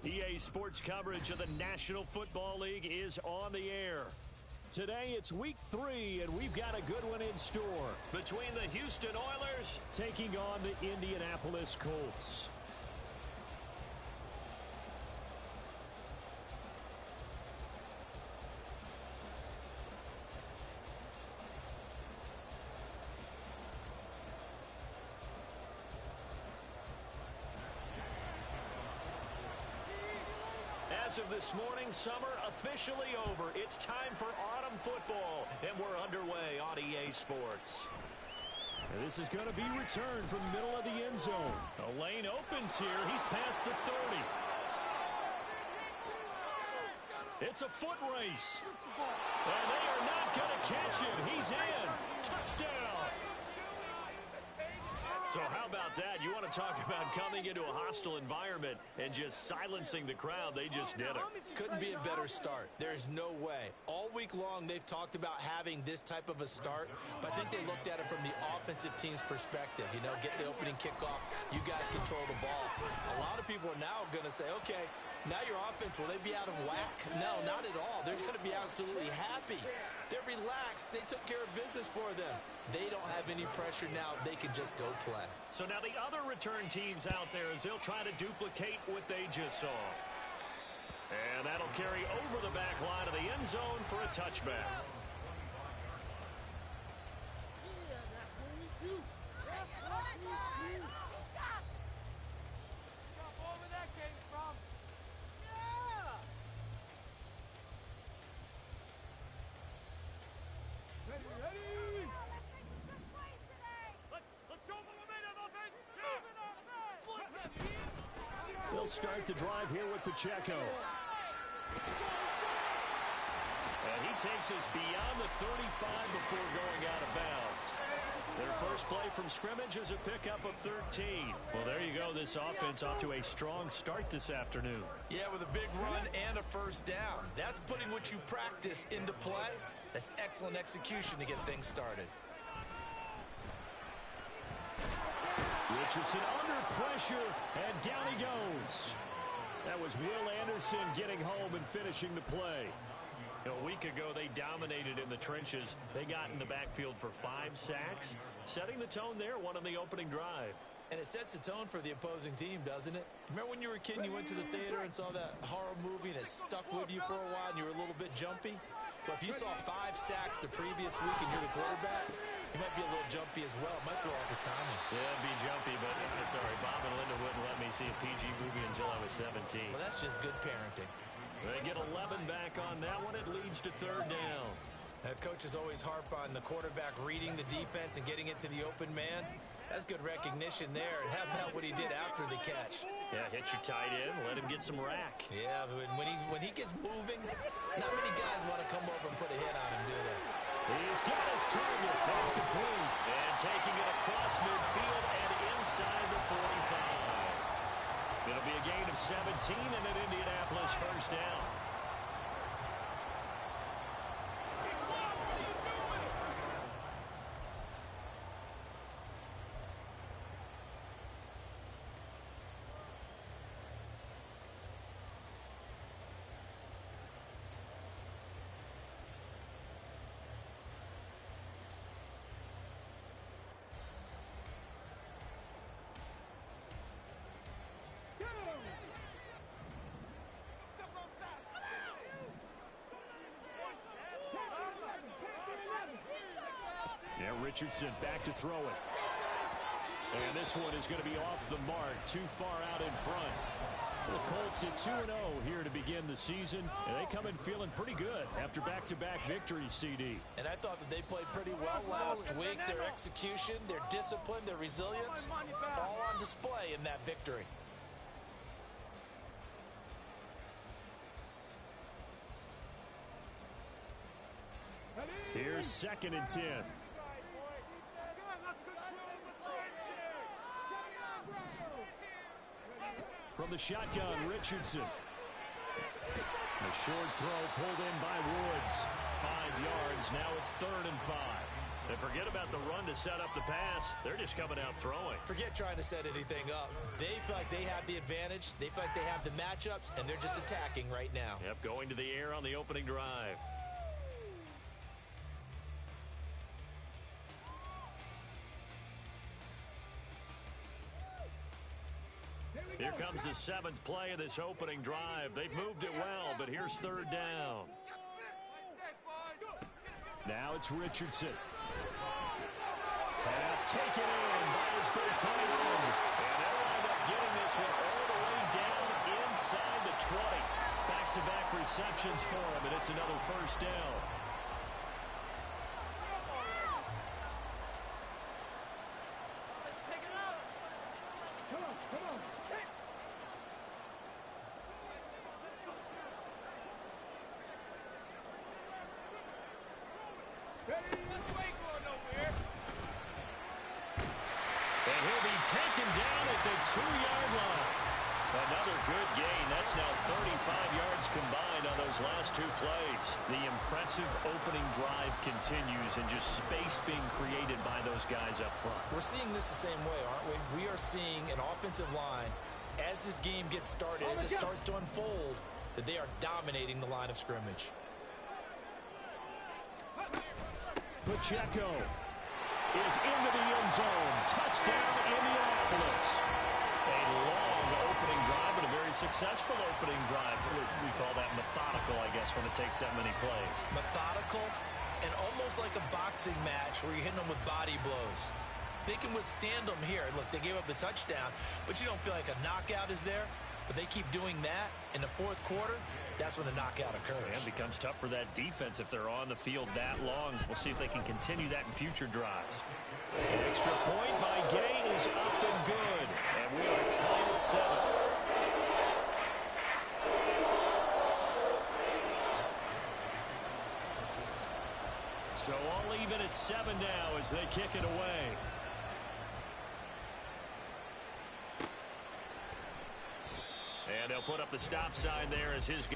EA Sports coverage of the National Football League is on the air. Today it's week 3, and we've got a good one in store. Between the Houston Oilers taking on the Indianapolis Colts. As of this morning, summer officially over. It's time for autumn football, and we're underway on EA Sports. And this is going to be returned from the middle of the end zone. The lane opens here. He's past the 30. It's a foot race. And they are not going to catch him. He's in. Touchdown. So how about that? You want to talk about coming into a hostile environment and just silencing the crowd. They just did it. Couldn't be a better start. There's no way. All week long they've talked about having this type of a start, but I think they looked at it from the offensive team's perspective. You know, get the opening kickoff. You guys control the ball. A lot of people are now going to say, okay, now your offense, will they be out of whack? No, not at all. They're going to be absolutely happy. They're relaxed. They took care of business for them. They don't have any pressure now. They can just go play. So now the other return teams out there as they'll try to duplicate what they just saw. And that'll carry over the back line of the end zone for a touchback. Yeah, that's what we do. That's what we do. Where that came from? Yeah. Ready. Let's make some good plays today. Let's show them what we made on offense. They'll start the drive here with Pacheco. And he takes us beyond the 35 before going out of bounds. Their first play from scrimmage is a pickup of 13. Well, there you go. This offense off to a strong start this afternoon. Yeah, with a big run and a first down. That's putting what you practice into play. That's excellent execution to get things started. Richardson under pressure, and down he goes. That was Will Anderson getting home and finishing the play. A week ago, they dominated in the trenches. They got in the backfield for 5 sacks, setting the tone there, one on the opening drive. And it sets the tone for the opposing team, doesn't it? Remember when you were a kid and you went to the theater and saw that horror movie and it stuck with you for a while and you were a little bit jumpy? Well, if you saw 5 sacks the previous week and you're the quarterback, you might be a little jumpy as well. It might throw off his timing. Yeah, it'd be jumpy, but sorry, Bob and Linda wouldn't let me see a PG movie until I was 17. Well, that's just good parenting. They get 11 back on that one. It leads to 3rd down. Coaches always harp on the quarterback reading the defense and getting it to the open man. That's good recognition there. And how about what he did after the catch? Yeah, hit your tight end, let him get some rack. Yeah, when he gets moving, not many guys want to come over and put a hit on him, do they? He's got his target. That's complete. And taking it across midfield and inside the 45. It'll be a gain of 17 and an Indianapolis first down. Yeah, Richardson back to throw it. And this one is going to be off the mark, too far out in front. The Colts at 2-0 here to begin the season, and they come in feeling pretty good after back-to-back victories, CD. And I thought that they played pretty well last week. Their execution, their discipline, their resilience, all on display in that victory. Here's 2nd and 10. From the shotgun, Richardson. A short throw pulled in by Woods. 5 yards. Now it's 3rd and 5. And forget about the run to set up the pass. They're just coming out throwing. Forget trying to set anything up. They feel like they have the advantage. They feel like they have the matchups, and they're just attacking right now. Yep, going to the air on the opening drive. Here comes the 7th play of this opening drive. They've moved it well, but here's 3rd down. Now it's Richardson. Pass taken in by his big tight end. And they'll wind up getting this one all the way down inside the 20. Back-to-back receptions for him, and it's another 1st down. And he'll be taken down at the 2-yard line. Another good gain. That's now 35 yards combined on those last 2 plays. The impressive opening drive continues, and just space being created by those guys up front. We're seeing this the same way, aren't we? We are seeing an offensive line, as this game gets started, as it starts to unfold, that they are dominating the line of scrimmage. Pacheco is into the end zone. Touchdown, Indianapolis. A long opening drive, but a very successful opening drive. We call that methodical, I guess, when it takes that many plays. Methodical and almost like a boxing match where you're hitting them with body blows. They can withstand them here. Look, they gave up the touchdown, but you don't feel like a knockout is there. But they keep doing that in the 4th quarter. That's when the knockout occurs. And it becomes tough for that defense if they're on the field that long. We'll see if they can continue that in future drives. An extra point by Gay is up and good. And we are tied at 7. So all even at 7 now as they kick it away. And they'll put up the stop sign there as his...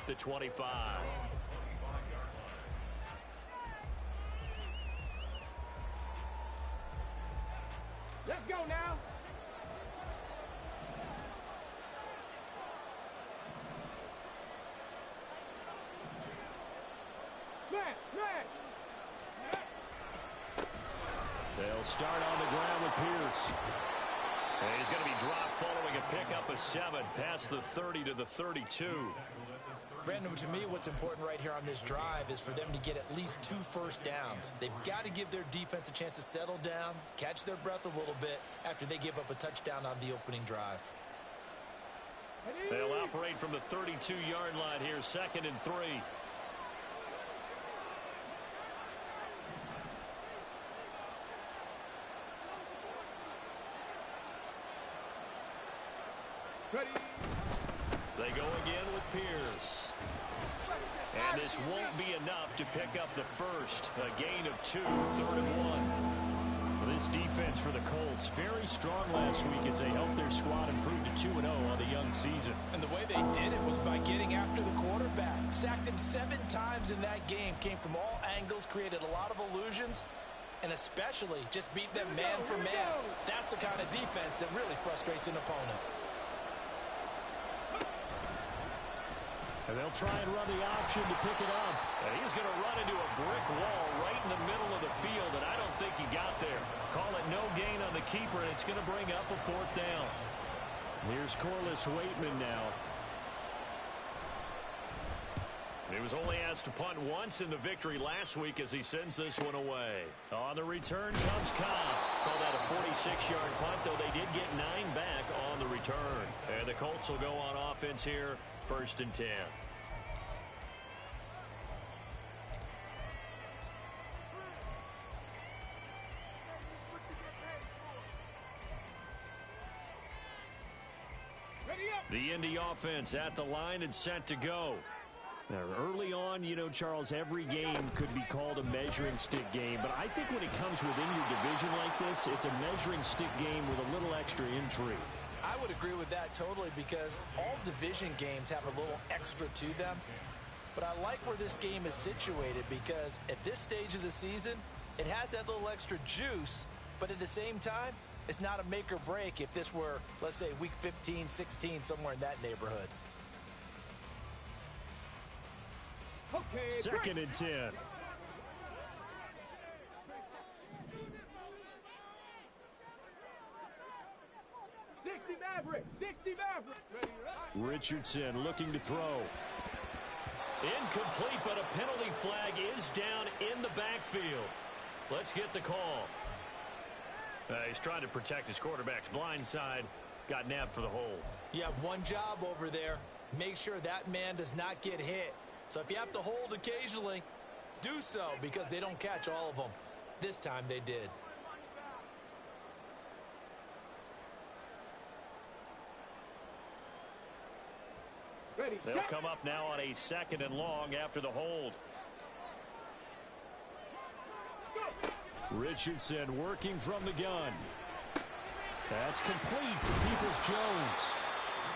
the 25. Let's go now. They'll start on the ground with Pierce. And he's going to be dropped following a pickup of 7 past the 30 to the 32. Brandon, to me, what's important right here on this drive is for them to get at least 2 first downs. They've got to give their defense a chance to settle down, catch their breath a little bit after they give up a touchdown on the opening drive. They'll operate from the 32-yard line here, 2nd and 3. Ready. They go again with Pierce. And this won't be enough to pick up the first. A gain of 2, 3rd and 1. This defense for the Colts, very strong last week as they helped their squad improve to 2-0 on the young season. And the way they did it was by getting after the quarterback. Sacked him 7 times in that game. Came from all angles, created a lot of illusions, and especially just beat them man for man. That's the kind of defense that really frustrates an opponent. And they'll try and run the option to pick it up. And he's going to run into a brick wall right in the middle of the field, and I don't think he got there. Call it no gain on the keeper, and it's going to bring up a 4th down. Here's Corliss Waitman now. He was only asked to punt once in the victory last week as he sends this one away. On the return comes Cobb. Call that a 46-yard punt, though they did get 9 back on the return. And the Colts will go on offense here, 1st and 10. The Indy offense at the line and set to go. Now, early on, you know, Charles, every game could be called a measuring stick game. But I think when it comes within your division like this, it's a measuring stick game with a little extra intrigue. I would agree with that totally because all division games have a little extra to them. But I like where this game is situated because at this stage of the season, it has that little extra juice. But at the same time, it's not a make or break if this were, let's say, week 15, 16, somewhere in that neighborhood. Okay, 2nd and 10. Maverick. 60 Maverick. Richardson looking to throw. Incomplete, but a penalty flag is down in the backfield. Let's get the call. He's trying to protect his quarterback's blind side. Got nabbed for the hold. You have one job over there. Make sure that man does not get hit. So if you have to hold occasionally, do so because they don't catch all of them. This time they did. Ready, They'll come up now on a 2nd and long after the hold. Richardson working from the gun. That's complete to Peoples-Jones.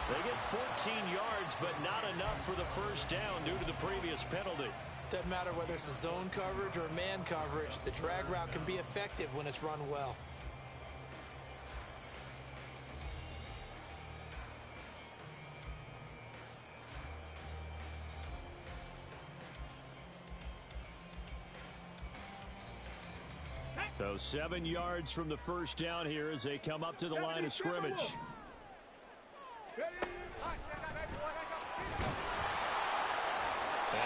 They get 14 yards, but not enough for the first down due to the previous penalty. Doesn't matter whether it's a zone coverage or man coverage. The drag route can be effective when it's run well. So 7 yards from the first down here as they come up to the line of scrimmage. And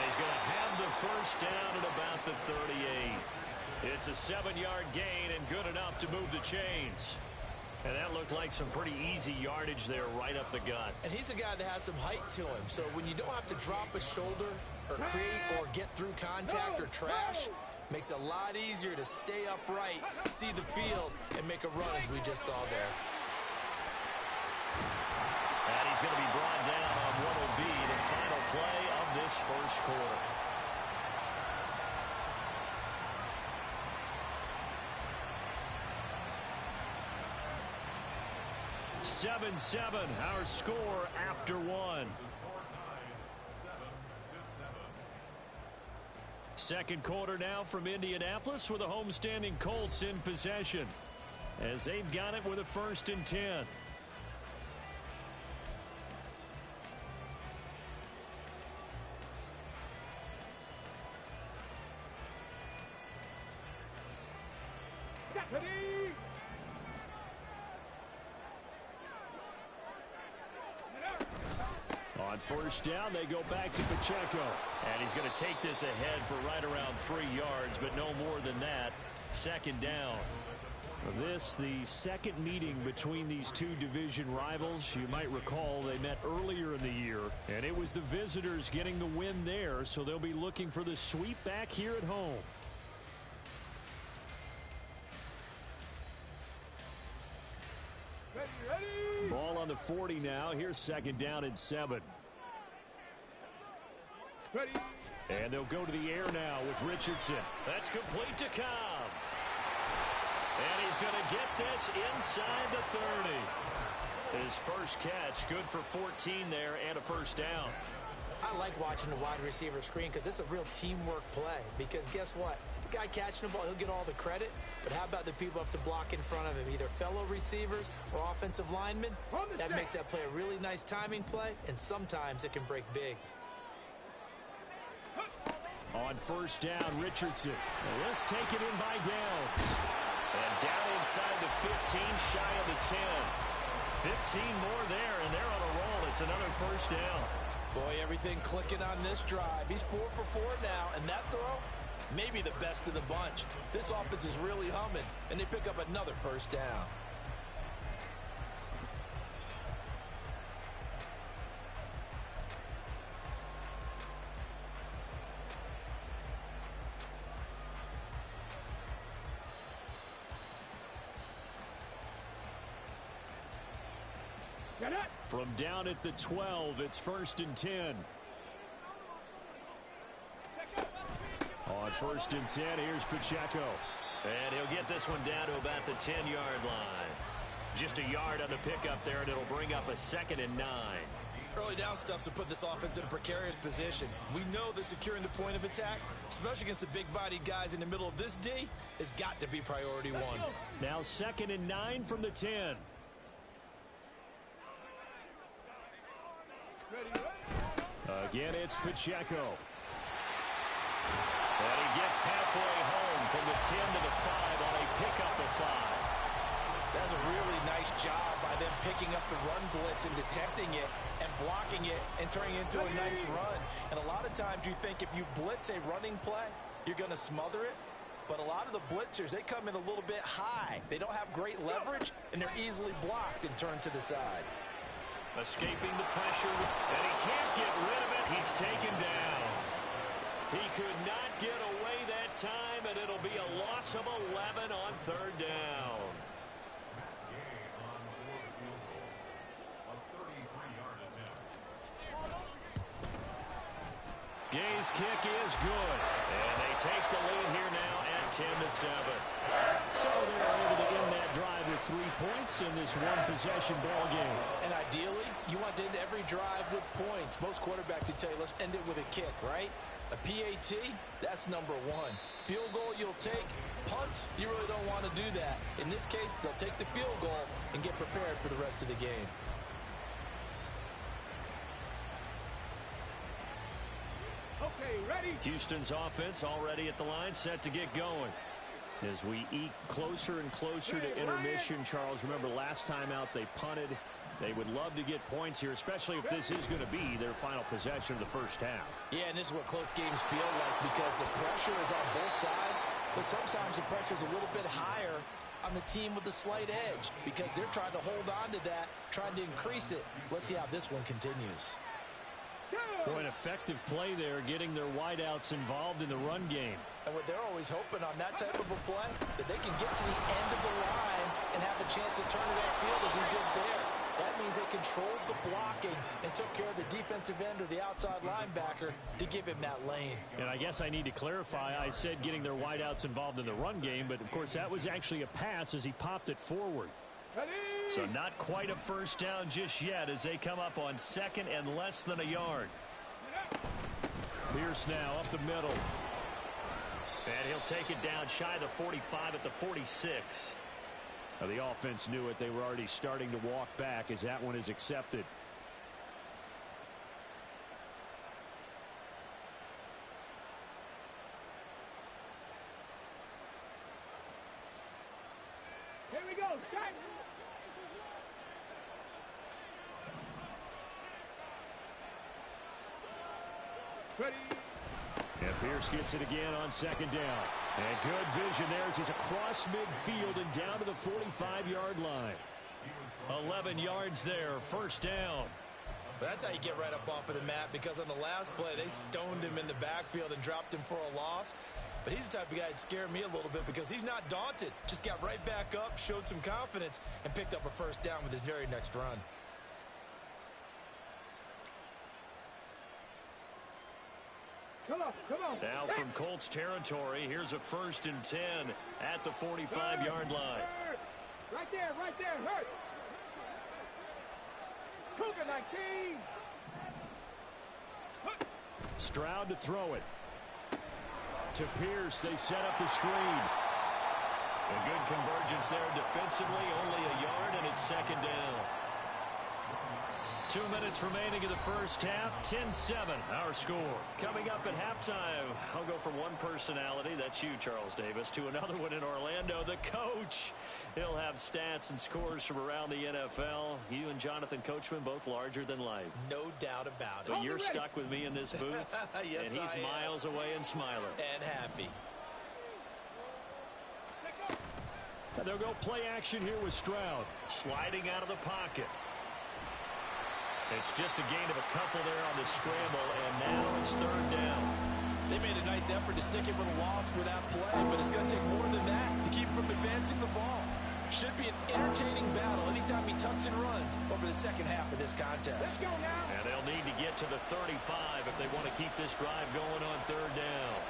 he's going to have the first down at about the 38. It's a 7-yard gain and good enough to move the chains. And that looked like some pretty easy yardage there right up the gut. And he's a guy that has some height to him. So when you don't have to drop a shoulder or create or get through contact or trash, makes it a lot easier to stay upright, see the field, and make a run as we just saw there. And he's going to be brought down on what will be the final play of this first quarter. "7-7", our score after one. Second quarter now from Indianapolis with the homestanding Colts in possession as they've got it with a 1st and 10. On 1st down, they go back to Pacheco. And he's going to take this ahead for right around 3 yards, but no more than that. 2nd down. This, the second meeting between these two division rivals. You might recall they met earlier in the year, and it was the visitors getting the win there, so they'll be looking for the sweep back here at home. Ready. Ball on the 40 now. Here's 2nd down and 7. Ready. And they'll go to the air now with Richardson. That's complete to Cobb. And he's going to get this inside the 30. His first catch, good for 14 there and a 1st down. I like watching the wide receiver screen because it's a real teamwork play. Because guess what? The guy catching the ball, he'll get all the credit. But how about the people up to block in front of him? Either fellow receivers or offensive linemen. That makes that play a really nice timing play, and sometimes it can break big. On 1st down, Richardson. Let's take it in by Downs. And down inside the 15, shy of the 10. 15 more there, and they're on a roll. It's another 1st down. Boy, everything clicking on this drive. He's 4 for 4 now, and that throw, maybe the best of the bunch. This offense is really humming, and they pick up another 1st down. From down at the 12, it's 1st and 10. On 1st and 10, here's Pacheco. And he'll get this one down to about the 10-yard line. Just a yard on the pickup there, and it'll bring up a 2nd and 9. Early down stuff's to put this offense in a precarious position. We know that securing the point of attack, especially against the big-bodied guys in the middle of this D, has got to be priority 1. Now 2nd and 9 from the 10. Again, it's Pacheco. And he gets halfway home from the 10 to the 5 on a pickup of 5. That's a really nice job by them picking up the run blitz and detecting it and blocking it and turning it into a nice run. And a lot of times you think if you blitz a running play, you're going to smother it. But a lot of the blitzers, they come in a little bit high. They don't have great leverage, and they're easily blocked and turned to the side. Escaping the pressure, and he can't get rid of it. He's taken down. He could not get away that time, and it'll be a loss of 11 on 3rd down. Gay's kick is good, and they take the lead here now at 10-7. So they're able to end that drive with 3 points in this one-possession ball game. And ideally, you want to end every drive with points. Most quarterbacks would tell you, let's end it with a kick, right? A PAT, that's number 1. Field goal you'll take. Punts, you really don't want to do that. In this case, they'll take the field goal and get prepared for the rest of the game. Okay, ready. Houston's offense already at the line, set to get going. As we eke closer and closer to intermission, Charles, remember last time out they punted. They would love to get points here, especially if this is going to be their final possession of the 1st half. Yeah, and this is what close games feel like because the pressure is on both sides, but sometimes the pressure is a little bit higher on the team with the slight edge because they're trying to hold on to that, trying to increase it. Let's see how this one continues. Boy, an effective play there, getting their wideouts involved in the run game. And what they're always hoping on that type of a play, that they can get to the end of the line and have a chance to turn it upfield as he did there. That means they controlled the blocking and took care of the defensive end or the outside linebacker to give him that lane. And I guess I need to clarify, I said getting their wideouts involved in the run game, but of course that was actually a pass as he popped it forward. Ready. So not quite a 1st down just yet as they come up on 2nd and less than a yard. Pierce now up the middle. And he'll take it down shy of the 45 at the 46. Now, the offense knew it. They were already starting to walk back as that one is accepted. Here we go. Start. Ready. And Pierce gets it again on second down. And good vision there as he's across midfield and down to the 45-yard line. 11 yards there, first down. But that's how you get right up off of the mat, because on the last play, they stoned him in the backfield and dropped him for a loss. But he's the type of guy that scared me a little bit because he's not daunted. Just got right back up, showed some confidence, and picked up a first down with his very next run. Come on, come on. Now from Colts territory, here's a 1st and 10 at the 45-yard line. Right there, hurt. Cougar 19. Stroud to throw it. To Pierce, they set up the screen. A good convergence there defensively, only a yard, and it's second down. 2 minutes remaining in the first half, 10-7, our score. Coming up at halftime, I'll go from one personality, that's you, Charles Davis, to another one in Orlando, the coach. He'll have stats and scores from around the NFL. You and Jonathan Coachman, both larger than life. No doubt about it. But you're stuck with me in this booth, yes, and he's miles away and smiling. And happy. And they'll go play action here with Stroud, sliding out of the pocket. It's just a gain of a couple there on the scramble, and now it's third down. They made a nice effort to stick him with a loss for that play, but it's going to take more than that to keep him from advancing the ball. Should be an entertaining battle anytime he tucks and runs over the second half of this contest. Let's go now. And they'll need to get to the 35 if they want to keep this drive going on third down.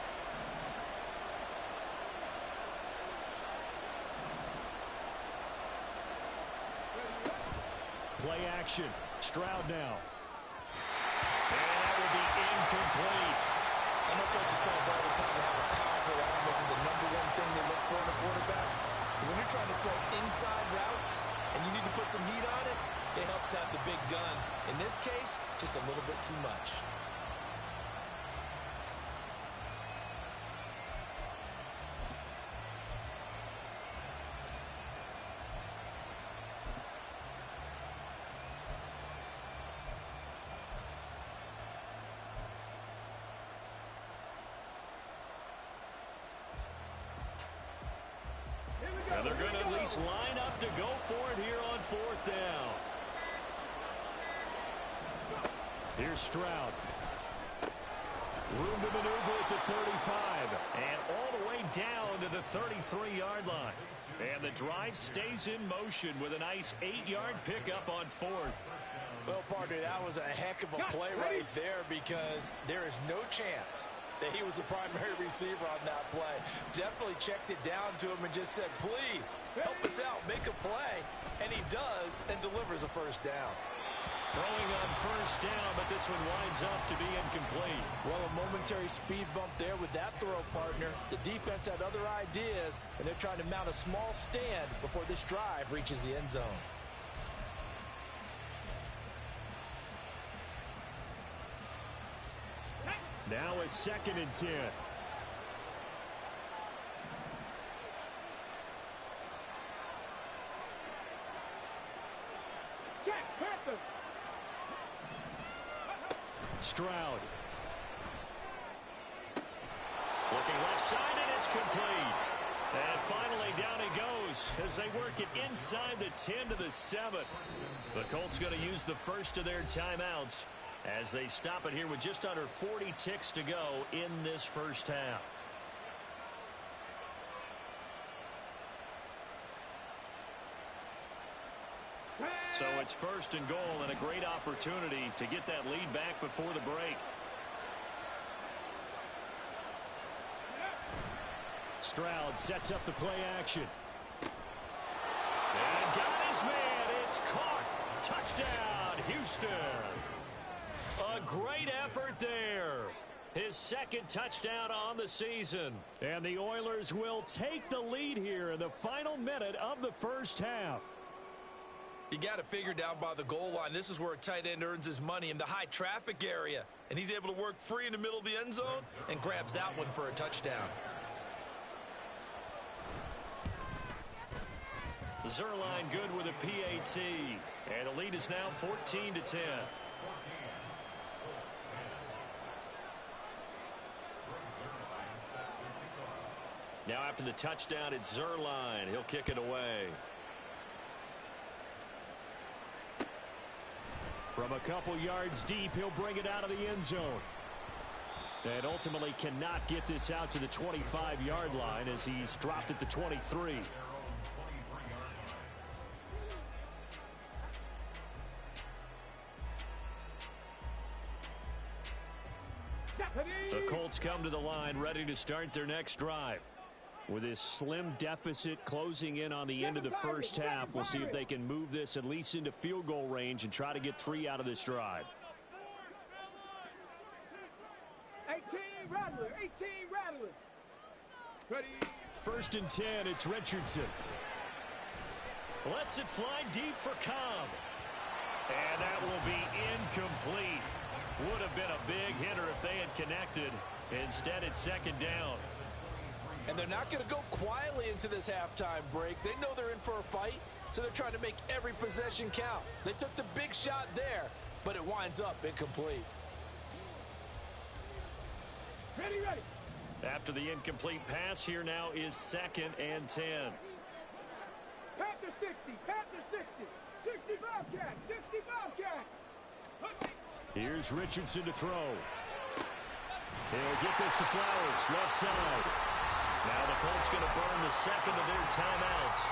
Play action. Stroud now. And that will be incomplete. I know coaches tell us all the time to have a powerful arm isn't the #1 thing they look for in a quarterback. But when you're trying to throw inside routes and you need to put some heat on it, it helps have the big gun. In this case, just a little bit too much. And they're going to at least line up to go for it here on fourth down. Here's Stroud. Room to maneuver at the 35. And all the way down to the 33-yard line. And the drive stays in motion with a nice 8-yard pickup on fourth. Well, partner, that was a heck of a play right there, because there is no chance that he was the primary receiver on that play. Definitely checked it down to him and just said, please, help us out, make a play. And he does, and delivers a first down. Throwing on first down, but this one winds up to be incomplete. Well, a momentary speed bump there with that throw, partner. The defense had other ideas, and they're trying to mount a small stand before this drive reaches the end zone. Now a 2nd and 10. Stroud. Looking left side, and it's complete. And finally down he goes as they work it inside the 10 to the 7. The Colts going to use the first of their timeouts as they stop it here with just under 40 ticks to go in this first half. So it's 1st and goal, and a great opportunity to get that lead back before the break. Stroud sets up the play action. And got his man. It's caught. Touchdown, Houston. A great effort there. His second touchdown on the season. And the Oilers will take the lead here in the final minute of the first half. You got to figure down by the goal line. This is where a tight end earns his money, in the high traffic area. And he's able to work free in the middle of the end zone and grabs that one for a touchdown. Zerline good with a PAT. And the lead is now 14-10. Now after the touchdown, it's Zerline. He'll kick it away. From a couple yards deep, he'll bring it out of the end zone. And ultimately cannot get this out to the 25-yard line as he's dropped at the 23. The Colts come to the line ready to start their next drive. With this slim deficit closing in on the end of the first half, we'll see if they can move this at least into field goal range and try to get 3 out of this drive. 18 Rattler, 18 Rattler. Ready. 1st and 10, it's Richardson. Lets it fly deep for Cobb. And that will be incomplete. Would have been a big hitter if they had connected. Instead, it's 2nd down. And they're not going to go quietly into this halftime break. They know they're in for a fight, so they're trying to make every possession count. They took the big shot there, but it winds up incomplete. Ready, ready. After the incomplete pass, here now is 2nd and 10. Panther 60, Panther 60. 60 Bobcat, 60 Bobcat. Here's Richardson to throw. He'll get this to Flowers, left side. Now the Colts going to burn the second of their timeouts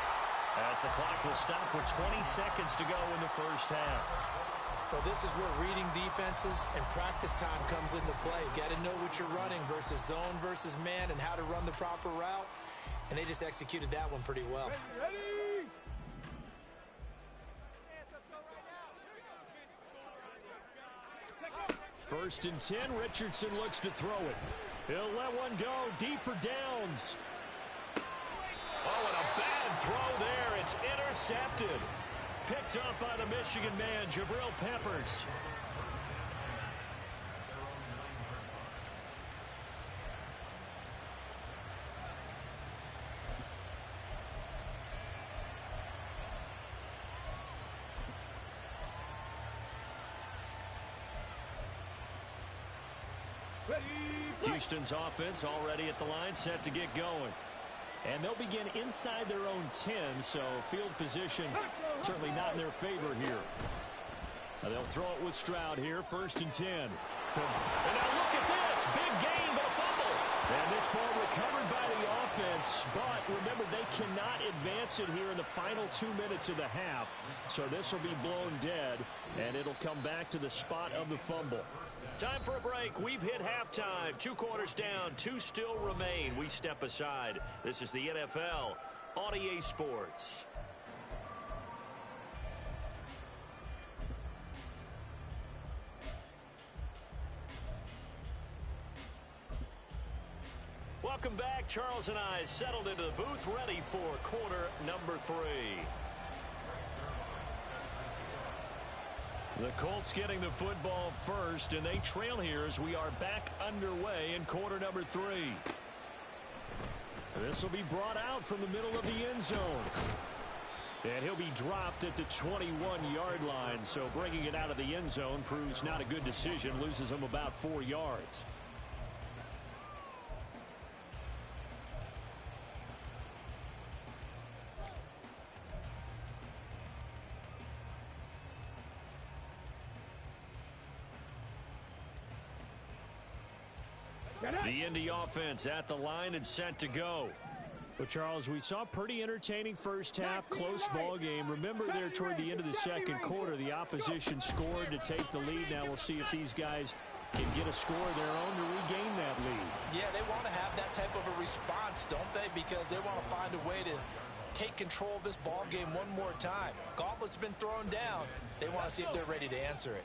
as the clock will stop with 20 seconds to go in the first half. Well, this is where reading defenses and practice time comes into play. Got to know what you're running versus zone versus man and how to run the proper route. And they just executed that one pretty well. Ready, ready. 1st and 10, Richardson looks to throw it. He'll let one go deep for Downs. Oh, and a bad throw there. It's intercepted. Picked up by the Michigan man, Jabril Peppers. Houston's offense already at the line, set to get going. And they'll begin inside their own 10, so field position certainly not in their favor here. Now they'll throw it with Stroud here, 1st and 10. And now look at this, big gain, but a fumble. And this ball recovered by the offense, but remember, they cannot advance it here in the final 2 minutes of the half. So this will be blown dead, and it'll come back to the spot of the fumble. Time for a break. We've hit halftime. 2 quarters down, 2 still remain. We step aside. This is the NFL on EA Sports. Welcome back. Charles and I settled into the booth, ready for quarter number 3. The Colts getting the football first, and they trail here as we are back underway in quarter number 3. This will be brought out from the middle of the end zone. And he'll be dropped at the 21-yard line, so bringing it out of the end zone proves not a good decision, loses him about 4 yards. The Indy offense at the line and set to go. But, Charles, we saw a pretty entertaining first half, close ball game. Remember there toward the end of the second quarter, the opposition scored to take the lead. Now we'll see if these guys can get a score of their own to regain that lead. Yeah, they want to have that type of a response, don't they? Because they want to find a way to take control of this ball game one more time. Gauntlet's been thrown down. They want to see if they're ready to answer it.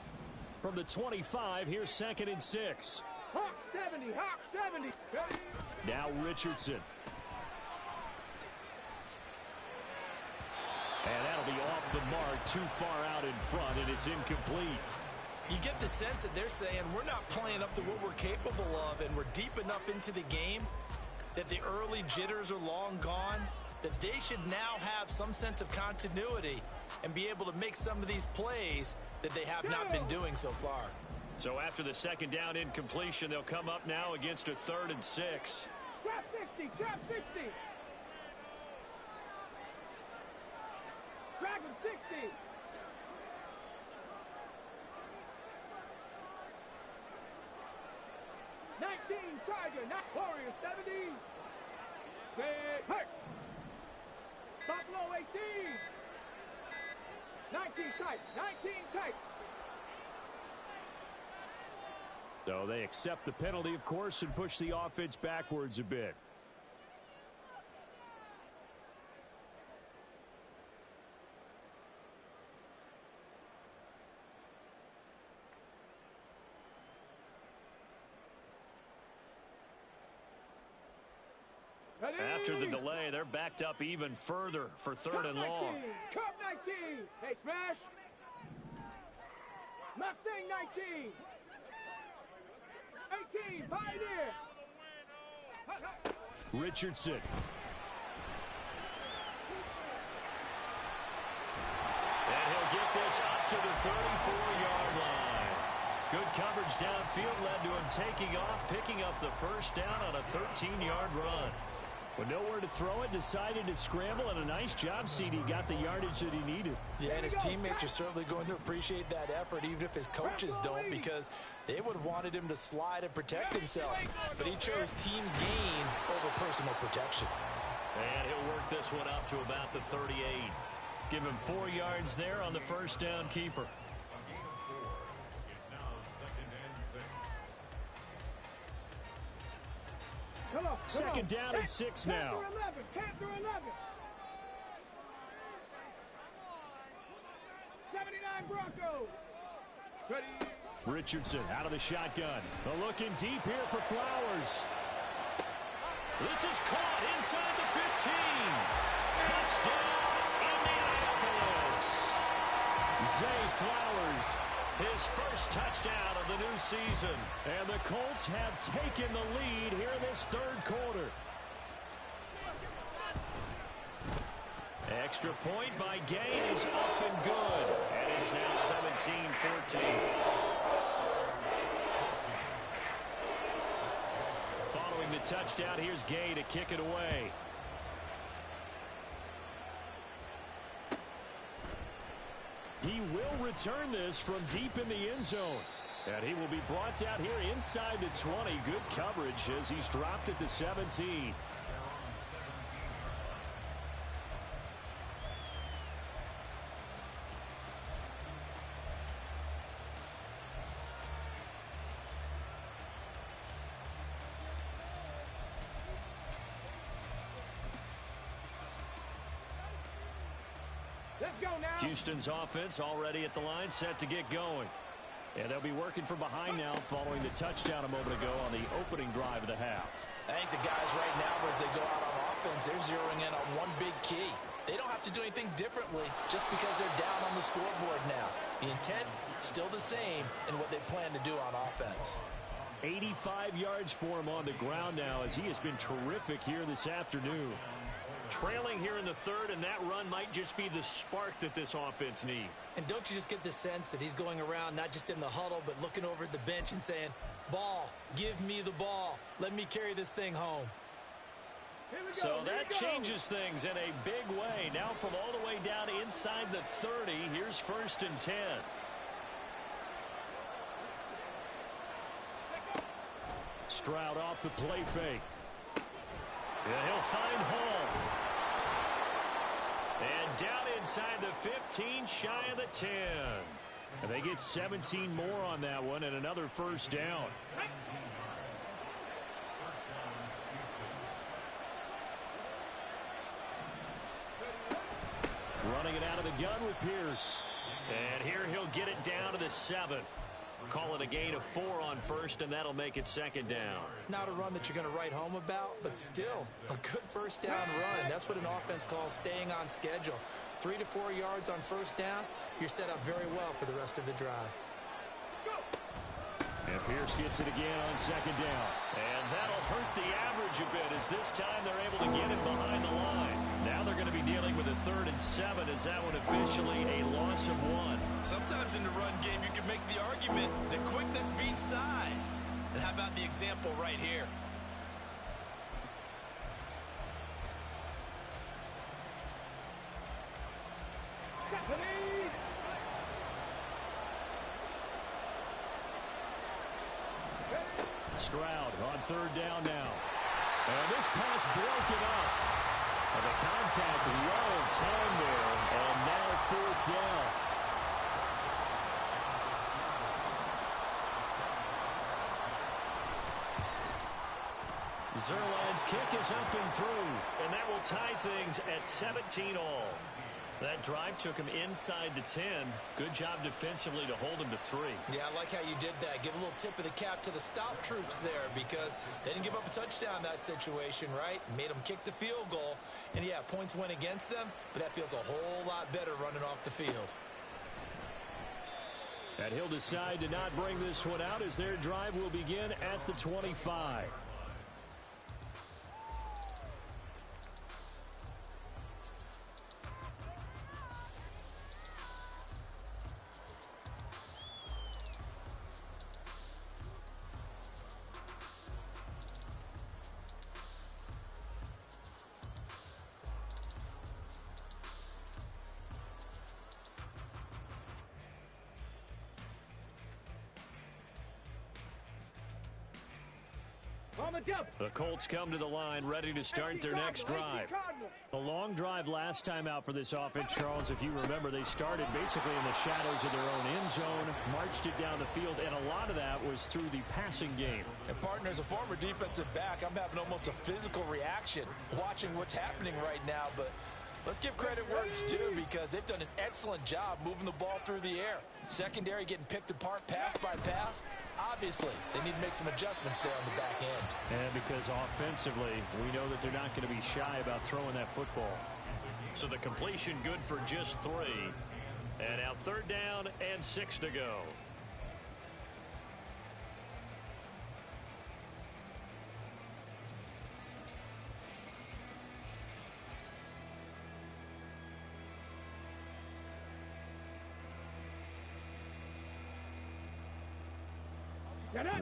From the 25, here's 2nd and 6. Hawk 70, Hawk 70. Now Richardson. And that'll be off the mark, too far out in front, and it's incomplete. You get the sense that they're saying we're not playing up to what we're capable of, and we're deep enough into the game that the early jitters are long gone, that they should now have some sense of continuity and be able to make some of these plays that they have not been doing so far. So after the second down incompletion, they'll come up now against a 3rd and 6. Trap 60, trap 60. Dragon 60. Tiger, not Warrior 70. Hey. Buffalo 18. 19 tight, 19 tight. So they accept the penalty, of course, and push the offense backwards a bit. After the delay, they're backed up even further for 3rd and long. Cup 19. Hey, smash. Mustang 19. 18. Pioneer. Richardson. And he'll get this up to the 34-yard line. Good coverage downfield led to him taking off, picking up the first down on a 13-yard run. With nowhere to throw it, decided to scramble, and a nice job, CD. Got the yardage that he needed. Yeah, and his teammates are certainly going to appreciate that effort, even if his coaches don't, because they would have wanted him to slide and protect himself. But he chose team gain over personal protection. And he'll work this one up to about the 38. Give him 4 yards there on the first down keeper. Second down and 6 now. Panther 11. 79 Broncos. Ready. Richardson out of the shotgun. Looking deep here for Flowers. This is caught inside the 15. Touchdown, Indianapolis. Zay Flowers, his first touchdown of the new season. And the Colts have taken the lead here in this 3rd quarter. Extra point by Gay is up and good. And it's now 17-14. Following the touchdown, here's Gay to kick it away. He will return this from deep in the end zone. And he will be brought down here inside the 20. Good coverage as he's dropped at the 17. Let's go now. Houston's offense already at the line, set to get going. And they'll be working from behind now following the touchdown a moment ago on the opening drive of the half. I think the guys right now, as they go out on offense, they're zeroing in on one big key. They don't have to do anything differently just because they're down on the scoreboard now. The intent, still the same in what they plan to do on offense. 85 yards for him on the ground now as he has been terrific here this afternoon. Trailing here in the 3rd, and that run might just be the spark that this offense needs. And don't you just get the sense that he's going around not just in the huddle, but looking over at the bench and saying, ball, give me the ball. Let me carry this thing home. So that changes things in a big way. Now from all the way down inside the 30, here's 1st and 10. Stroud off the play fake. Yeah, he'll find Hall. And down inside the 15, shy of the 10. And they get 17 more on that one and another first down. Running it out of the gun with Pierce. And here he'll get it down to the 7. Call it a gain of 4 on first, and that'll make it second down. Not a run that you're going to write home about, but still a good first down run. That's what an offense calls staying on schedule. 3 to 4 yards on first down, you're set up very well for the rest of the drive. And Pierce gets it again on second down. And that'll hurt the average a bit, as this time they're able to get him behind the line. Now they're going to be dealing with a 3rd and 7. Is that one officially a loss of 1? Sometimes in the run game, you can make the argument that quickness beats size. And how about the example right here? Stroud on 3rd down now. And this pass broken up. And the contact low of time there. And now 4th down. Zerline's kick is up and through. And that will tie things at 17 all. That drive took him inside the 10. Good job defensively to hold him to 3. Yeah, I like how you did that. Give a little tip of the cap to the stop troops there, because they didn't give up a touchdown in that situation, right? Made them kick the field goal. And, yeah, points went against them, but that feels a whole lot better running off the field. And he'll decide to not bring this one out, as their drive will begin at the 25. The Colts come to the line, ready to start their next drive. A long drive last time out for this offense, Charles. If you remember, they started basically in the shadows of their own end zone, marched it down the field, and a lot of that was through the passing game. And, partner, as a former defensive back, I'm having almost a physical reaction watching what's happening right now. But let's give credit where it's due, because they've done an excellent job moving the ball through the air. Secondary getting picked apart pass by pass. Obviously, they need to make some adjustments there on the back end. And because offensively, we know that they're not going to be shy about throwing that football. So the completion good for just 3. And now 3rd down and 6 to go.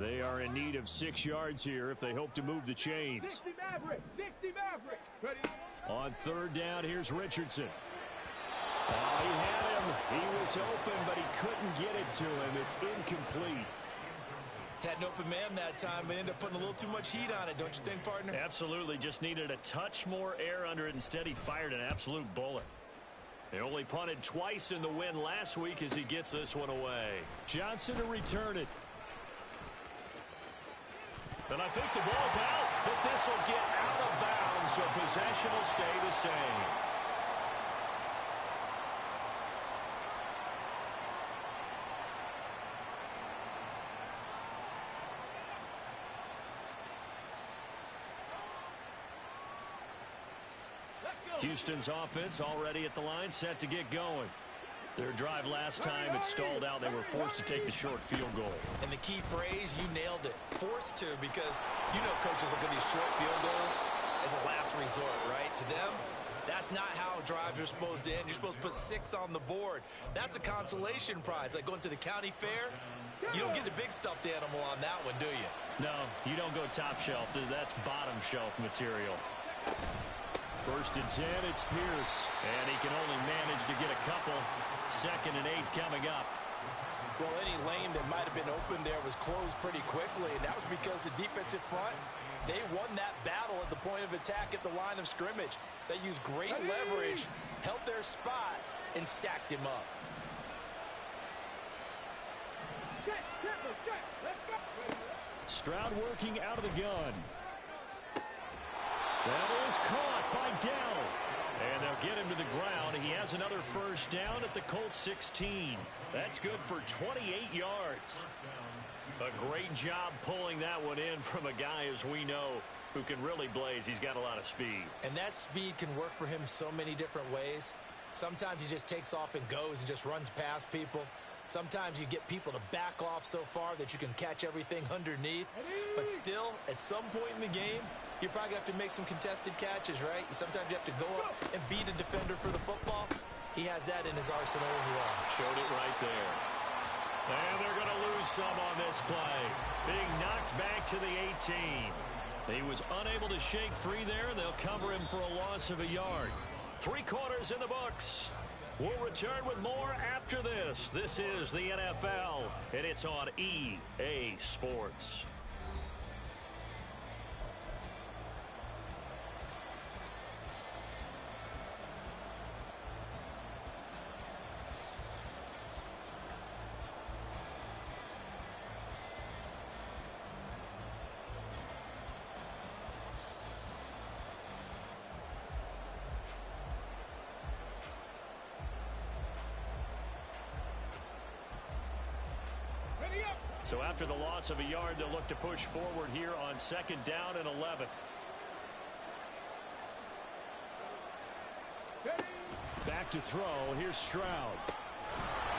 They are in need of 6 yards here if they hope to move the chains. 60 Mavericks! 60 Mavericks! Ready? On 3rd down, here's Richardson. Oh, he had him. He was open, but he couldn't get it to him. It's incomplete. Had an open man that time, but ended up putting a little too much heat on it, don't you think, partner? Absolutely. Just needed a touch more air under it. Instead, he fired an absolute bullet. They only punted twice in the win last week as he gets this one away. Johnson to return it. And I think the ball's out, but this will get out of bounds, so possession will stay the same. Houston's offense already at the line, set to get going. Their drive last time, it stalled out. They were forced to take the short field goal. And the key phrase, you nailed it. Forced to, because you know coaches look at these short field goals as a last resort, right? To them, that's not how drives are supposed to end. You're supposed to put 6 on the board. That's a consolation prize. Like going to the county fair, you don't get the big stuffed animal on that one, do you? No, you don't go top shelf. That's bottom shelf material. 1st and 10, it's Pierce. And he can only manage to get a couple. 2nd and 8 coming up. Well, any lane that might have been open there was closed pretty quickly, and that was because the defensive front, they won that battle at the point of attack at the line of scrimmage. They used great leverage, held their spot, and stacked him up. Stroud working out of the gun. That is caught by Dowd. And they'll get him to the ground. He has another first down at the Colts 16. That's good for 28 yards. A great job pulling that one in from a guy, as we know, who can really blaze. He's got a lot of speed. And that speed can work for him so many different ways. Sometimes he just takes off and goes and just runs past people. Sometimes you get people to back off so far that you can catch everything underneath. But still, at some point in the game, you're probably going to have to make some contested catches, right? Sometimes you have to go up and beat a defender for the football. He has that in his arsenal as well. Showed it right there. And they're going to lose some on this play. Being knocked back to the 18. He was unable to shake free there. They'll cover him for a loss of a yard. 3 quarters in the books. We'll return with more after this. This is the NFL, and it's on EA Sports. So after the loss of a yard, they'll look to push forward here on 2nd down and 11. Back to throw. Here's Stroud.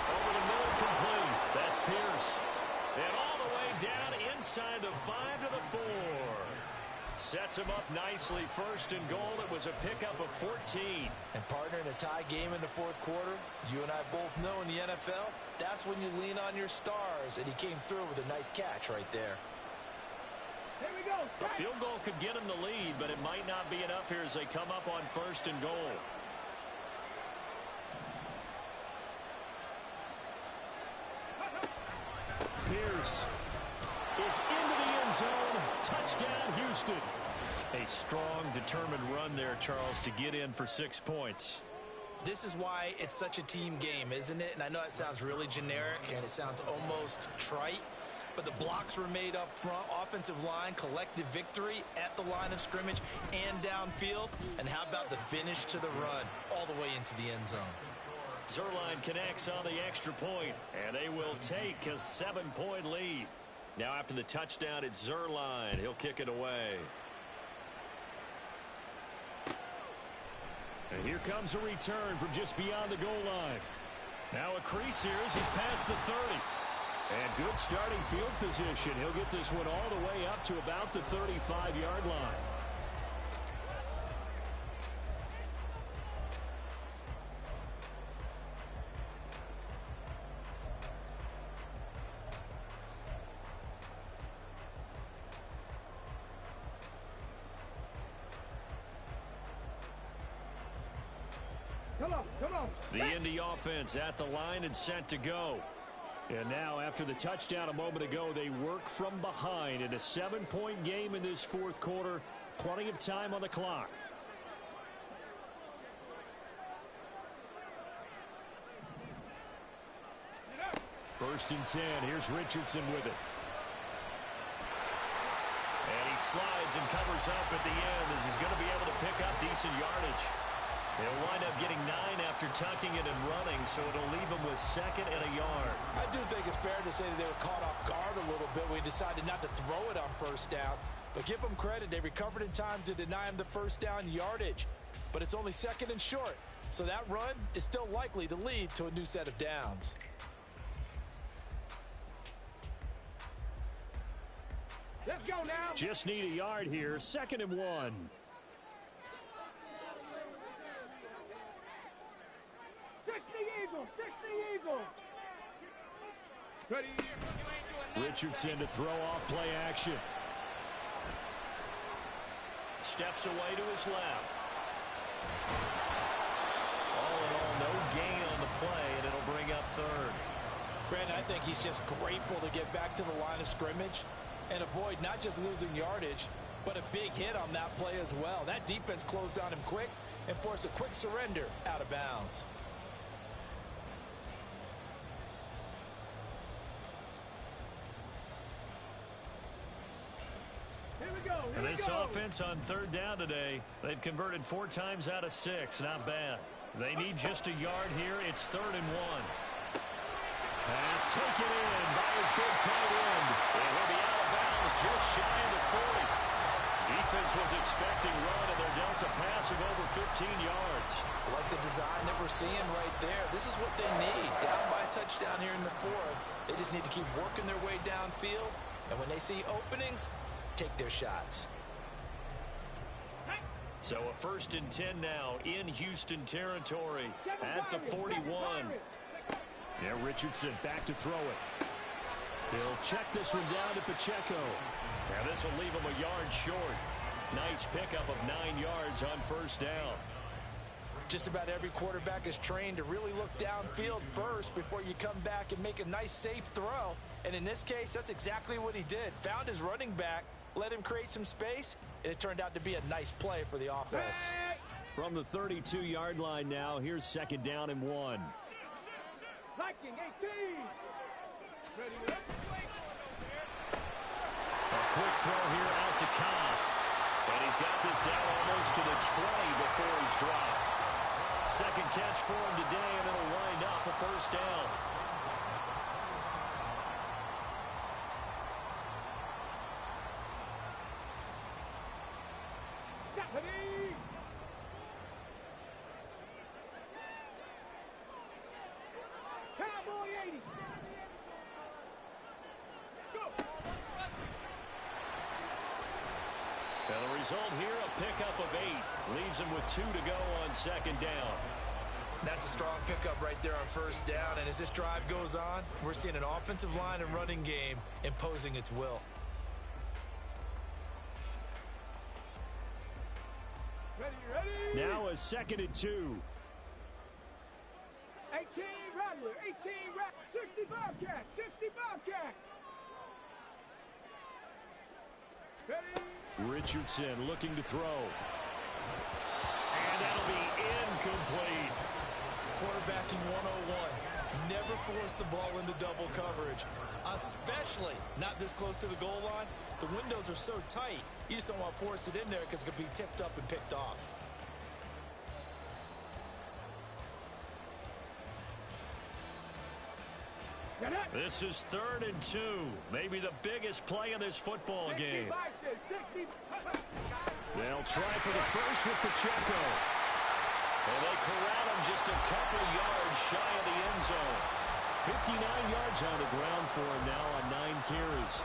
Over the middle, complete. That's Pierce. And all the way down inside the 5 to the 4. Sets him up nicely. 1st and goal. It was a pickup of 14. And partner, in a tie game in the 4th quarter, you and I both know in the NFL, that's when you lean on your stars. And he came through with a nice catch right there. Here we go. A field goal could get him the lead, but it might not be enough here as they come up on 1st and goal. Pierce is into the end zone. Touchdown, Houston. A strong, determined run there, Charles, to get in for 6 points. This is why it's such a team game, isn't it? And I know it sounds really generic and it sounds almost trite, but the blocks were made up front. Offensive line, collective victory at the line of scrimmage and downfield. And how about the finish to the run all the way into the end zone? Zerline connects on the extra point, and they will take a 7-point lead. Now after the touchdown, it's Zerline. He'll kick it away. And here comes a return from just beyond the goal line. Now a crease here as he's past the 30. And good starting field position. He'll get this one all the way up to about the 35-yard line. Come on. The Indy offense at the line and set to go. And now after the touchdown a moment ago, they work from behind in a 7-point game in this 4th quarter. Plenty of time on the clock. First and 10. Here's Richardson with it. And he slides and covers up at the end as he's going to be able to pick up decent yardage. He'll wind up getting 9 after tucking it and running, so it'll leave him with 2nd and a yard. I do think it's fair to say that they were caught off guard a little bit when he decided not to throw it on 1st down. But give them credit. They recovered in time to deny him the 1st down yardage. But it's only 2nd and short. So that run is still likely to lead to a new set of downs. Let's go now. Just need a yard here. 2nd and 1. Six the Eagles. Ready. Richardson to throw off play action. Steps away to his left. All in all, no gain on the play, and it'll bring up 3rd. Brandon, I think he's just grateful to get back to the line of scrimmage and avoid not just losing yardage, but a big hit on that play as well. That defense closed on him quick and forced a quick surrender out of bounds. Here we go. And this offense on third down today, they've converted 4 times out of 6. Not bad. They need just a yard here. It's 3rd and 1. Pass taken in by his big tight end. And he'll be out of bounds just shy of the 40. Defense was expecting run, and they're dealt a pass of over 15 yards. I like the design that we're seeing right there. This is what they need. Down by a touchdown here in the 4th. They just need to keep working their way downfield. And when they see openings, take their shots. So a 1st and 10 now in Houston territory at the 41. Yeah, Richardson back to throw it. He'll check this one down to Pacheco. And this will leave him a yard short. Nice pickup of 9 yards on 1st down. Just about every quarterback is trained to really look downfield first before you come back and make a nice, safe throw. And in this case, that's exactly what he did. Found his running back, let him create some space, and it turned out to be a nice play for the offense. From the 32-yard line now, here's 2nd down and 1. Viking 18. Ready up. A quick throw here out to Cobb. And he's got this down almost to the 20 before he's dropped. 2nd catch for him today, and it'll wind up a 1st down. Ready. Cowboy 80. Go. And the result here, a pickup of 8. Leaves him with 2 to go on 2nd down. That's a strong pickup right there on 1st down. And as this drive goes on, we're seeing an offensive line and running game imposing its will. Ready. Now a 2nd and 2. 18 Rattler. 18 Rattler. 60 Bobcat. 60 Bobcat. Ready. Richardson looking to throw. And that'll be incomplete. Quarterbacking 101. Never force the ball into double coverage, especially not this close to the goal line. The windows are so tight, you just don't want to force it in there because it could be tipped up and picked off. This is 3rd and 2. Maybe the biggest play in this football game. They'll try for the first with Pacheco. And they corral him just a couple yards shy of the end zone. 59 yards on the ground for him now on 9 carries.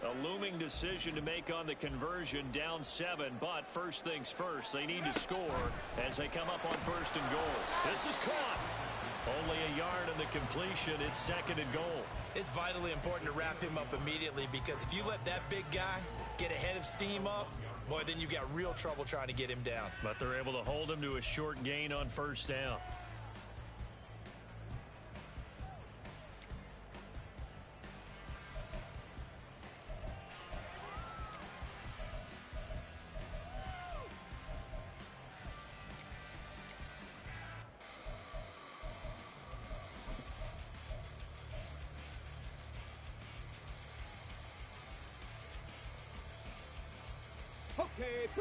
A looming decision to make on the conversion, down 7, but first things first, they need to score as they come up on 1st and goal. This is caught. Only a yard in the completion. It's 2nd and goal. It's vitally important to wrap him up immediately because if you let that big guy get ahead of steam up, boy, then you've got real trouble trying to get him down. But they're able to hold him to a short gain on 1st down.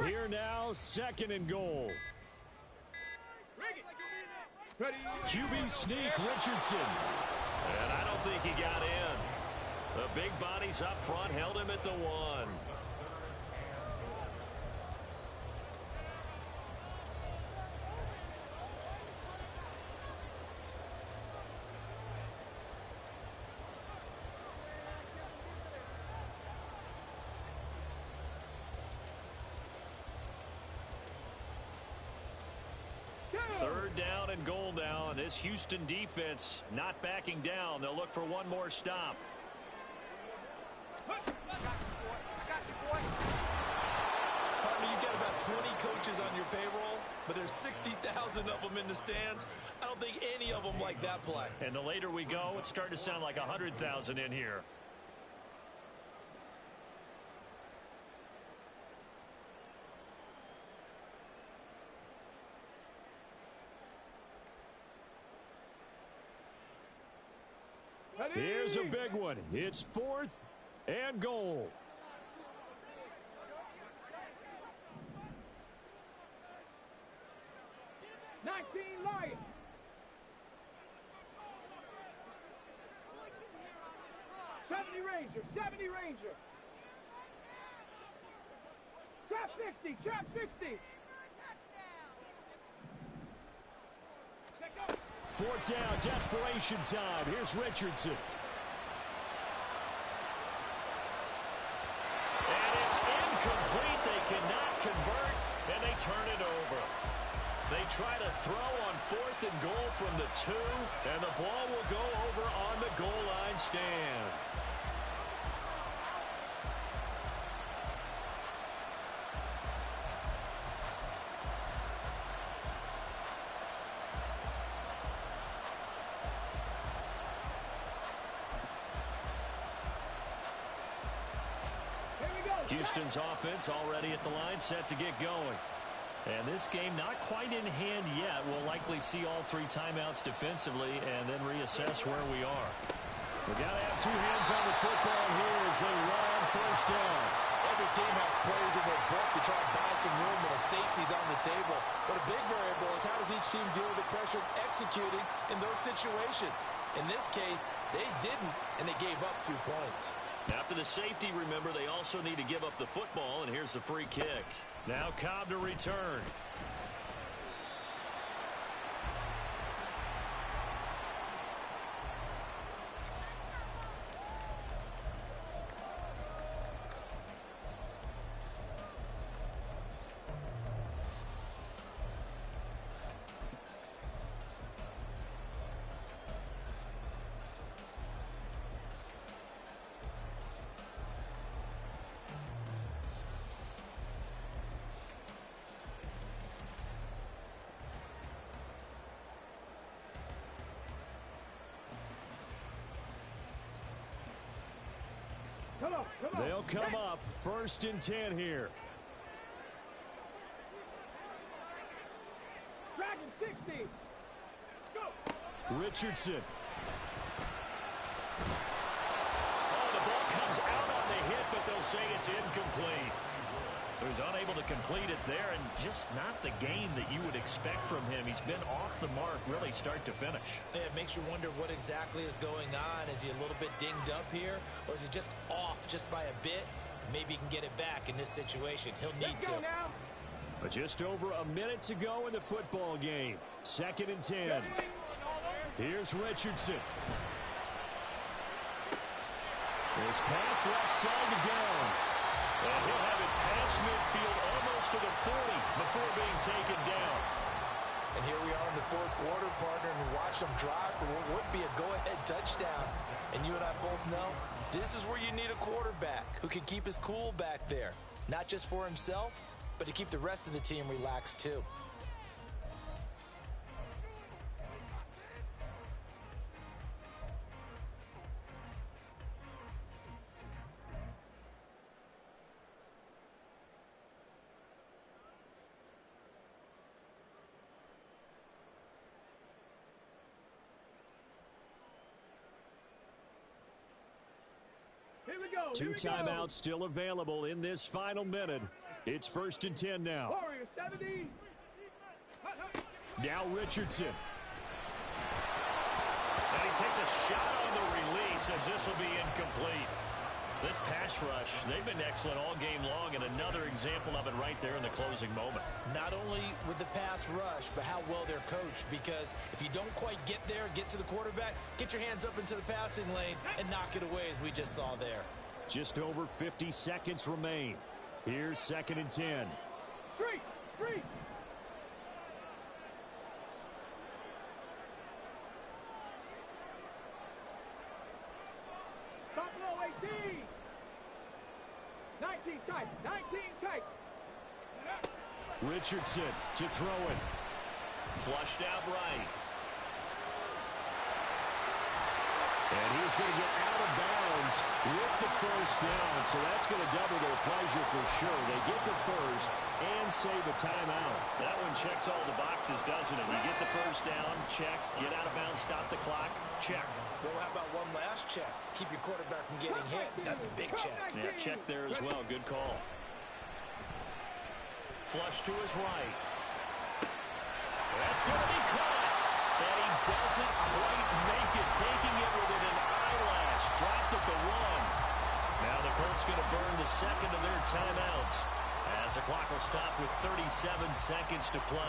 Here now, 2nd and goal. QB sneak, Richardson. And I don't think he got in. The big bodies up front held him at the 1. Third down and goal now, and this Houston defense not backing down. They'll look for one more stop. Partner, you've got about 20 coaches on your payroll, but there's 60,000 of them in the stands. I don't think any of them like that play. And the later we go, it's starting to sound like 100,000 in here. Here's a big one. It's 4th and goal. Lions. 70 Ranger, 70 Ranger. Trap 60, trap 60. 4th down, desperation time. Here's Richardson. And it's incomplete. They cannot convert, and they turn it over. They try to throw on 4th and goal from the 2, and the ball will go over on the goal line stand. Houston's offense already at the line, set to get going. And this game not quite in hand yet. We'll likely see all 3 timeouts defensively and then reassess where we are. We've got to have 2 hands on the football here as they run 1st down. Every team has plays in their book to try and buy some room when a safety's on the table. But a big variable is how does each team deal with the pressure of executing in those situations. In this case, they didn't, and they gave up 2 points. After the safety, remember, they also need to give up the football, and here's the free kick. Now Cobb to return. They'll come up 1st and 10 here. Dragon 60. Go. Richardson. Oh, the ball comes out on the hit, but they'll say it's incomplete. So he's unable to complete it there, and just not the game that you would expect from him. He's been off the mark really start to finish. It makes you wonder what exactly is going on. Is he a little bit dinged up here, or is he just off just by a bit? Maybe he can get it back in this situation. He'll need to. But just over a minute to go in the football game. 2nd and 10. Here's Richardson. His pass left side to Downs. And he'll have it past midfield almost to the 40 before being taken down. And here we are in the 4th quarter, partner, and we watch them drive for what would be a go-ahead touchdown. And you and I both know this is where you need a quarterback who can keep his cool back there. Not just for himself, but to keep the rest of the team relaxed too. Here we go. 2 timeouts still available in this final minute. It's 1st and 10 now. Warrior 70. Now Richardson. And he takes a shot on the release as this will be incomplete. This pass rush, they've been excellent all game long, and another example of it right there in the closing moment. Not only with the pass rush, but how well they're coached, because if you don't quite get there, get to the quarterback, get your hands up into the passing lane and knock it away as we just saw there. Just over 50 seconds remain. Here's 2nd and 10. Street. Buffalo 18. 19 tight. 19 tight. Richardson to throw it. Flushed out right. And he's going to get out of bounds with the first down. So that's going to double their pleasure for sure. They get the first and save a timeout. That one checks all the boxes, doesn't it? You get the first down, check. Get out of bounds, stop the clock, check. Well, how about one last check? Keep your quarterback from getting hit. That's a big check. Yeah, check there as well. Good call. Flush to his right. That's going to be caught. And he doesn't quite make it, taking it within an eyelash. Dropped at the 1. Now the Colts going to burn the second of their timeouts as the clock will stop with 37 seconds to play.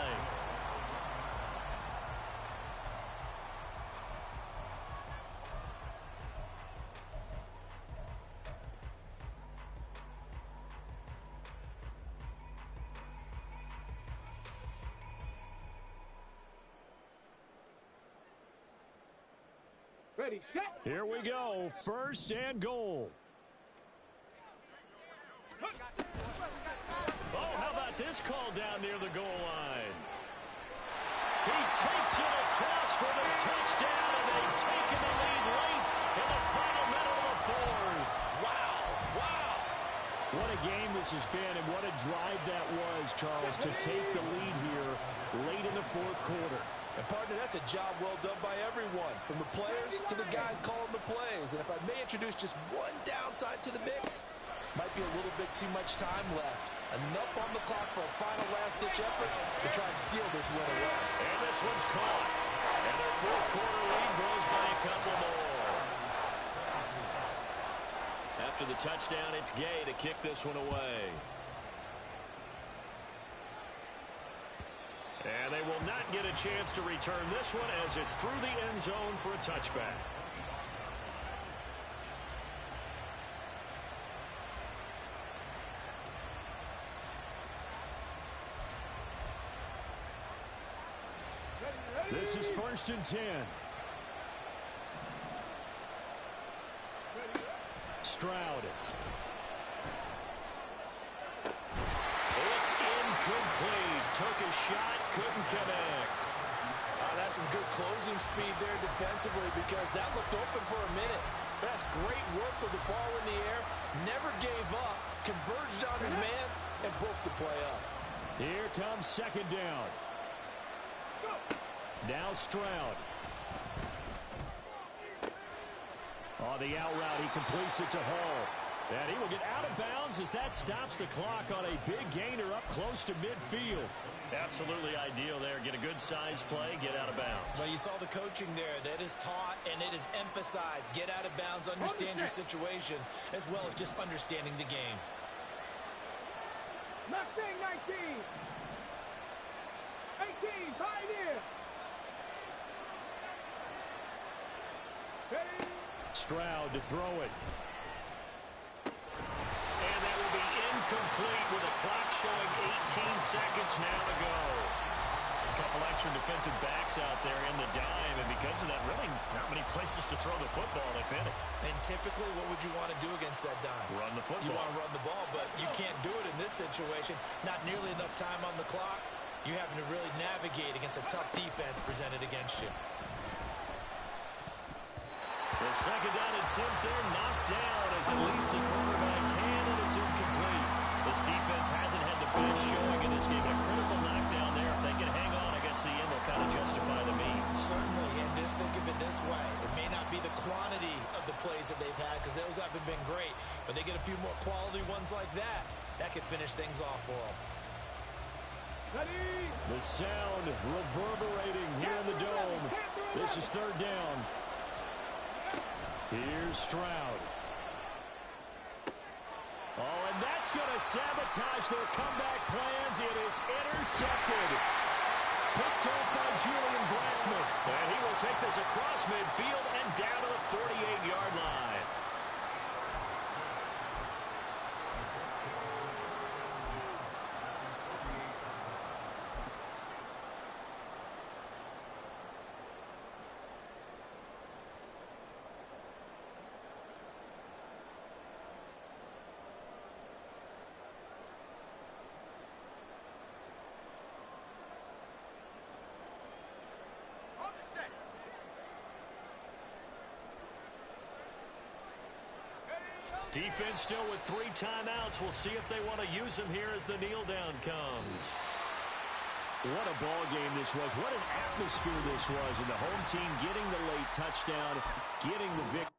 Ready, set. Here we go. First and goal. Oh, how about this call down near the goal line? He takes it across for the touchdown, and they've taken the lead late in the final minute of the fourth. Wow, wow. What a game this has been, and what a drive that was, Charles, to take the lead here late in the fourth quarter. And, partner, that's a job well done by everyone, from the players to the guys calling the plays. And if I may introduce just one downside to the mix, might be a little bit too much time left. Enough on the clock for a final last-ditch effort to try and steal this win away. And this one's caught. And their fourth quarter lead grows by a couple more. After the touchdown, it's Gay to kick this one away. And they will not get a chance to return this one as it's through the end zone for a touchback. This is 1st and 10. Stroud. It's incomplete. Took a shot, couldn't connect. That's some good closing speed there defensively, because that looked open for a minute. That's great work with the ball in the air. Never gave up, converged on his man, and broke the play up. Here comes second down. Now Stroud. On the out route, he completes it to Hall. And he will get out of bounds as that stops the clock on a big gainer up close to midfield. Absolutely ideal there. Get a good size play, get out of bounds. Well, you saw the coaching there. That is taught and it is emphasized. Get out of bounds, understand your situation, as well as just understanding the game. Mustang 19. 18, Pioneer. Ready. Stroud to throw it. And that will be incomplete with a clock showing 18 seconds now to go. A couple extra defensive backs out there in the dime, and because of that, really not many places to throw the football, if any. And typically, what would you want to do against that dime? Run the football. You want to run the ball, but you can't do it in this situation. Not nearly enough time on the clock. You're having to really navigate against a tough defense presented against you. The second down and 10th there, knocked down as it leaves the quarterback's hand, and it's incomplete. This defense hasn't had the best showing in this game. A critical knockdown there. If they can hang on against the end, they'll kind of justify the means. Certainly, and just think of it this way. It may not be the quantity of the plays that they've had, because those haven't been great, but they get a few more quality ones like that. That could finish things off for them. Ready. The sound reverberating here in the dome. This is third down. Here's Stroud. Oh, and that's going to sabotage their comeback plans. It is intercepted. Picked up by Julian Blackman. And he will take this across midfield and down to the 48-yard line. Defense still with 3 timeouts. We'll see if they want to use them here as the kneel down comes. What a ball game this was. What an atmosphere this was. And the home team getting the late touchdown, getting the victory.